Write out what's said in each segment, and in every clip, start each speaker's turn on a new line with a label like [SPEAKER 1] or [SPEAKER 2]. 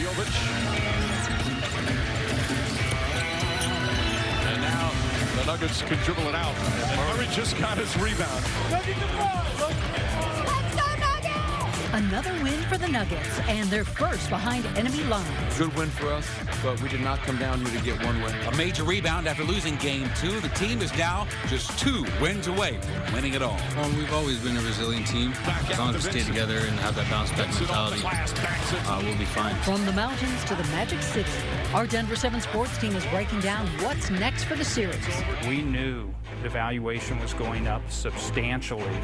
[SPEAKER 1] And now the Nuggets can dribble it out. Murray just got his rebound.
[SPEAKER 2] Another win for the Nuggets and their first behind enemy lines.
[SPEAKER 3] Good win for us, but we did not come down here to get one win.
[SPEAKER 4] A major rebound after losing game 2. The team is now just 2 wins away from winning it all.
[SPEAKER 5] Well, we've always been a resilient team. As long as we stay together and have that bounce back mentality, we'll be fine.
[SPEAKER 2] From the mountains to the Magic City, our Denver 7 sports team is breaking down what's next for the series.
[SPEAKER 6] We knew the valuation was going up substantially,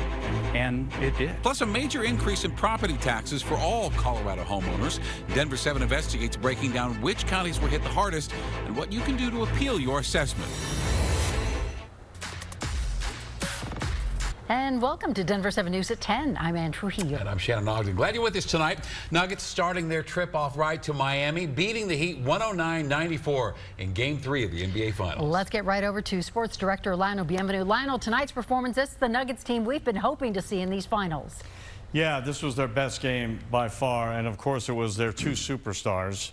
[SPEAKER 6] and it did.
[SPEAKER 4] Plus a major increase in property taxes for all Colorado homeowners. Denver 7 investigates breaking down which counties were hit the hardest and what you can do to appeal your assessment.
[SPEAKER 2] And welcome to Denver 7 News at 10. I'm Ann Trujillo.
[SPEAKER 7] And I'm Shannon Ogden. Glad you're with us tonight. Nuggets starting their trip off right to Miami, beating the Heat 109-94 in Game 3 of the NBA Finals.
[SPEAKER 2] Let's get right over to Sports Director Lionel Bienvenu. Lionel, tonight's performance, this is the Nuggets team we've been hoping to see in these finals.
[SPEAKER 8] Yeah, this was their best game by far, and of course it was their two superstars,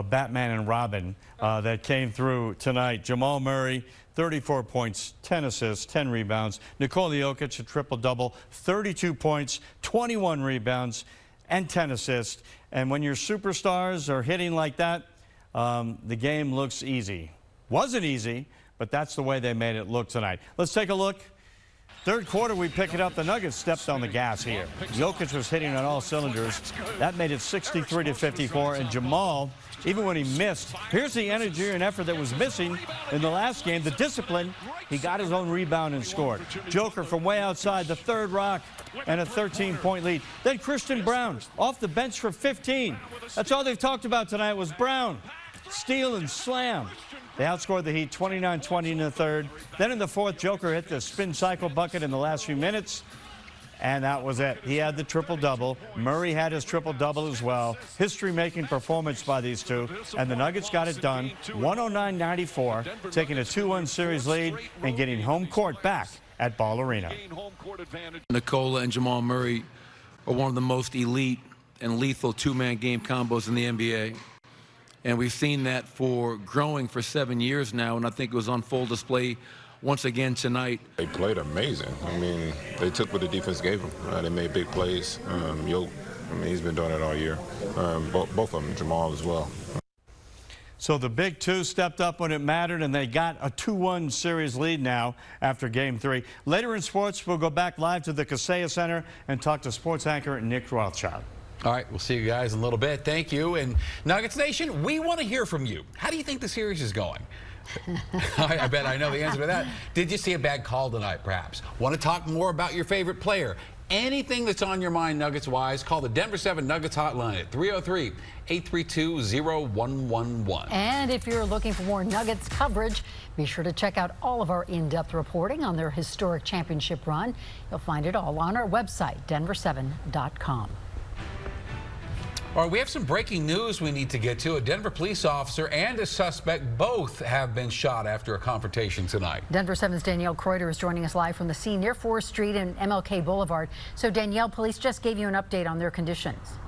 [SPEAKER 8] Batman and Robin, that came through tonight. Jamal Murray, 34 points, 10 assists, 10 rebounds. Nikola Jokic, a triple-double, 32 points, 21 rebounds, and 10 assists. And when your superstars are hitting like that, the game looks easy. Wasn't easy, but that's the way they made it look tonight. Let's take a look. Third quarter, we pick it up. The Nuggets stepped on the gas here. Jokic was hitting on all cylinders. That made it 63-54. And Jamal, even when he missed, here's the energy and effort that was missing in the last game. The discipline, he got his own rebound and scored. Joker from way outside, the third rock, and a 13-point lead. Then Christian Brown off the bench for 15. That's all they've talked about tonight was Brown. Steal and slam. They outscored the Heat 29-20 in the third. Then in the fourth, Joker hit the spin cycle bucket in the last few minutes. And that was it. He had the triple-double. Murray had his triple-double as well. History-making performance by these two. And the Nuggets got it done, 109-94, taking a 2-1 series lead and getting home court back at Ball Arena.
[SPEAKER 3] Nikola and Jamal Murray are one of the most elite and lethal two-man game combos in the NBA. And we've seen that for growing for 7 years now, and I think it was on full display once again tonight.
[SPEAKER 9] They played amazing. I mean, they took what the defense gave them. They made big plays. He's been doing it all year. Both of them, Jamal as well.
[SPEAKER 8] So the big two stepped up when it mattered, and they got a 2-1 series lead now after Game 3. Later in sports, we'll go back live to the Kaseya Center and talk to sports anchor Nick Rothschild.
[SPEAKER 7] All right, we'll see you guys in a little bit. Thank you. And Nuggets Nation, we want to hear from you. How do you think the series is going? I bet I know the answer to that. Did you see a bad call tonight, perhaps? Want to talk more about your favorite player? Anything that's on your mind Nuggets-wise, call the Denver 7 Nuggets hotline at 303-832-0111.
[SPEAKER 2] And if you're looking for more Nuggets coverage, be sure to check out all of our in-depth reporting on their historic championship run. You'll find it all on our website, denver7.com.
[SPEAKER 7] All right, we have some breaking news we need to get to. A Denver police officer and a suspect both have been shot after a confrontation tonight.
[SPEAKER 2] Denver 7's Danielle Kreuter is joining us live from the scene near 4th Street and MLK Boulevard. So Danielle, police just gave you an update on their conditions.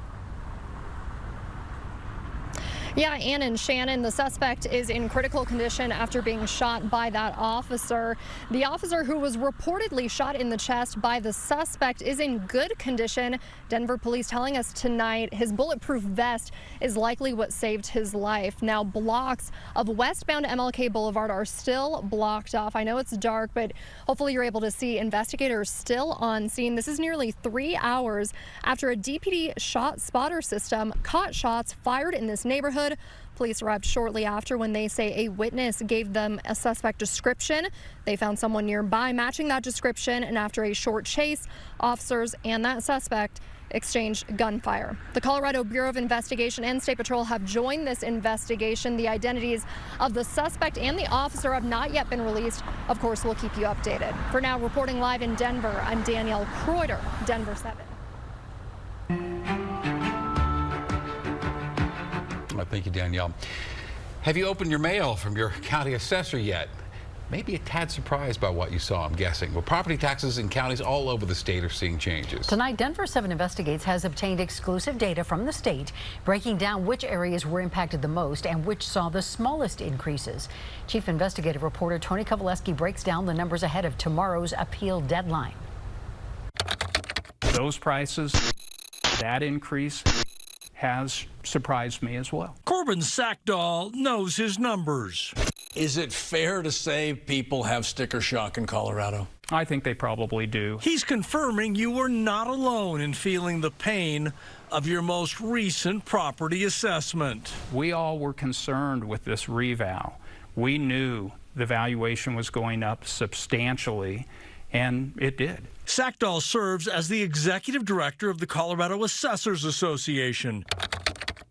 [SPEAKER 10] Yeah, Ann and Shannon, the suspect is in critical condition after being shot by that officer. The officer who was reportedly shot in the chest by the suspect is in good condition. Denver police telling us tonight his bulletproof vest is likely what saved his life. Now, blocks of westbound MLK Boulevard are still blocked off. I know it's dark, but hopefully you're able to see investigators still on scene. This is nearly 3 hours after a DPD shot spotter system caught shots fired in this neighborhood. Police arrived shortly after when they say a witness gave them a suspect description. They found someone nearby matching that description, and after a short chase, officers and that suspect exchanged gunfire. The Colorado Bureau of Investigation and State Patrol have joined this investigation. The identities of the suspect and the officer have not yet been released. Of course, we'll keep you updated. For now, reporting live in Denver, I'm Danielle Kreuter, Denver 7.
[SPEAKER 7] Thank you, Danielle. Have you opened your mail from your county assessor yet? maybe a tad surprised by what you saw, I'm guessing. Well, property taxes in counties all over the state are seeing changes.
[SPEAKER 2] Tonight, Denver 7 Investigates has obtained exclusive data from the state, breaking down which areas were impacted the most and which saw the smallest increases. Chief investigative reporter Tony Kovaleski breaks down the numbers ahead of tomorrow's appeal deadline.
[SPEAKER 6] Those prices, that increase has surprised me as well.
[SPEAKER 11] Corbin Sackdahl knows his numbers. Is it fair to say people have sticker shock in Colorado?
[SPEAKER 6] I think they probably do.
[SPEAKER 11] He's confirming you were not alone in feeling the pain of your most recent property assessment.
[SPEAKER 6] We all were concerned with this reval. We knew the valuation was going up substantially, and it did.
[SPEAKER 11] Sackdahl serves as the executive director of the Colorado Assessors Association.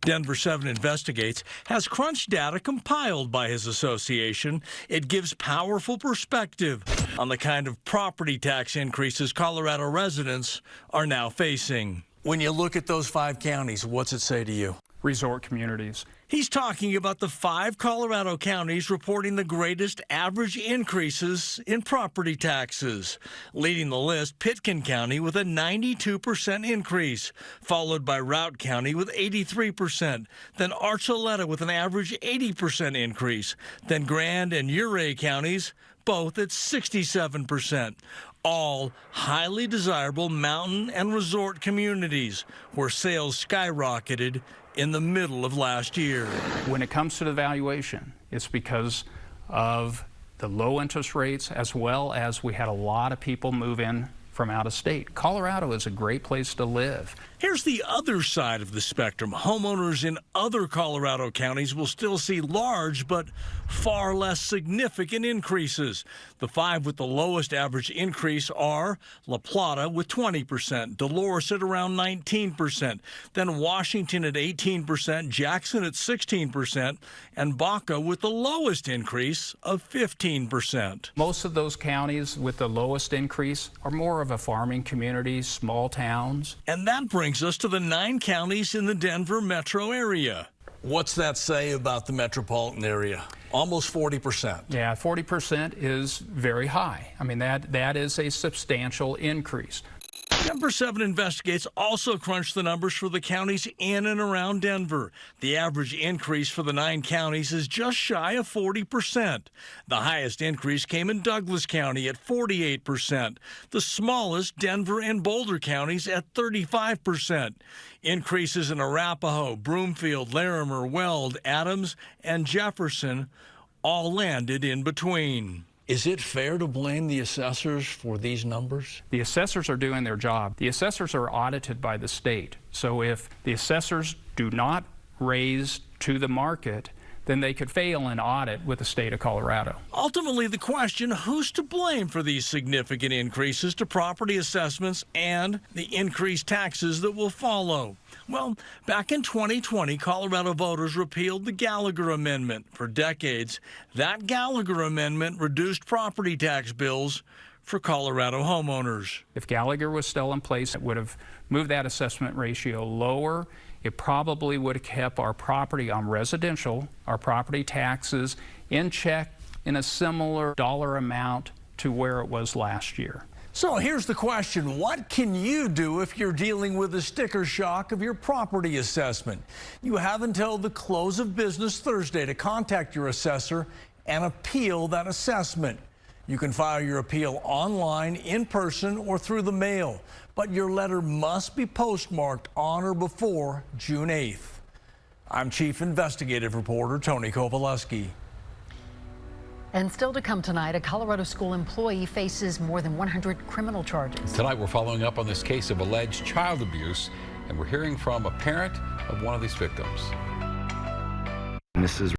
[SPEAKER 11] Denver 7 Investigates has crunched data compiled by his association. It gives powerful perspective on the kind of property tax increases Colorado residents are now facing. When you look at those 5 counties, what's it say to you?
[SPEAKER 6] Resort communities.
[SPEAKER 11] He's talking about the 5 Colorado counties reporting the greatest average increases in property taxes. Leading the list, Pitkin County with a 92% increase, followed by Routt County with 83%, then Archuleta with an average 80% increase, then Grand and Ouray counties, both at 67%. All highly desirable mountain and resort communities where sales skyrocketed in the middle of last year.
[SPEAKER 6] When it comes to the valuation, it's because of the low interest rates, as well as we had a lot of people move in from out of state. Colorado is a great place to live.
[SPEAKER 11] Here's the other side of the spectrum. Homeowners in other Colorado counties will still see large but far less significant increases. The 5 with the lowest average increase are La Plata with 20%, Dolores at around 19%, then Washington at 18%, Jackson at 16%, and Baca with the lowest increase of 15%.
[SPEAKER 6] Most of those counties with the lowest increase are more of a farming community, small towns.
[SPEAKER 11] And that brings us to the 9 counties in the Denver metro area. What's that say about the metropolitan area? Almost 40%.
[SPEAKER 6] Yeah, 40% is very high. I mean, that is a substantial increase.
[SPEAKER 11] Denver 7 Investigates also crunched the numbers for the counties in and around Denver. The average increase for the 9 counties is just shy of 40%. The highest increase came in Douglas County at 48%. The smallest, Denver and Boulder counties at 35%. Increases in Arapahoe, Broomfield, Larimer, Weld, Adams, and Jefferson all landed in between. Is it fair to blame the assessors for these numbers?
[SPEAKER 6] The assessors are doing their job. The assessors are audited by the state. So if the assessors do not raise to the market, then they could fail an audit with the state of Colorado.
[SPEAKER 11] Ultimately, the question, who's to blame for these significant increases to property assessments and the increased taxes that will follow? Well, back in 2020, Colorado voters repealed the Gallagher Amendment. For decades, that Gallagher Amendment reduced property tax bills for Colorado homeowners.
[SPEAKER 6] If Gallagher was still in place, it would have moved that assessment ratio lower. It probably would have kept our property on residential, our property taxes in check in a similar dollar amount to where it was last year.
[SPEAKER 11] So here's the question. What can you do if you're dealing with the sticker shock of your property assessment? You have until the close of business Thursday to contact your assessor and appeal that assessment. You can file your appeal online, in person, or through the mail, but your letter must be postmarked on or before June 8th. I'm Chief Investigative Reporter Tony Kovaleski.
[SPEAKER 2] And still to come tonight, a Colorado school employee faces more than 100 criminal charges.
[SPEAKER 7] Tonight we're following up on this case of alleged child abuse, and we're hearing from a parent of one of these victims.
[SPEAKER 12] Mrs.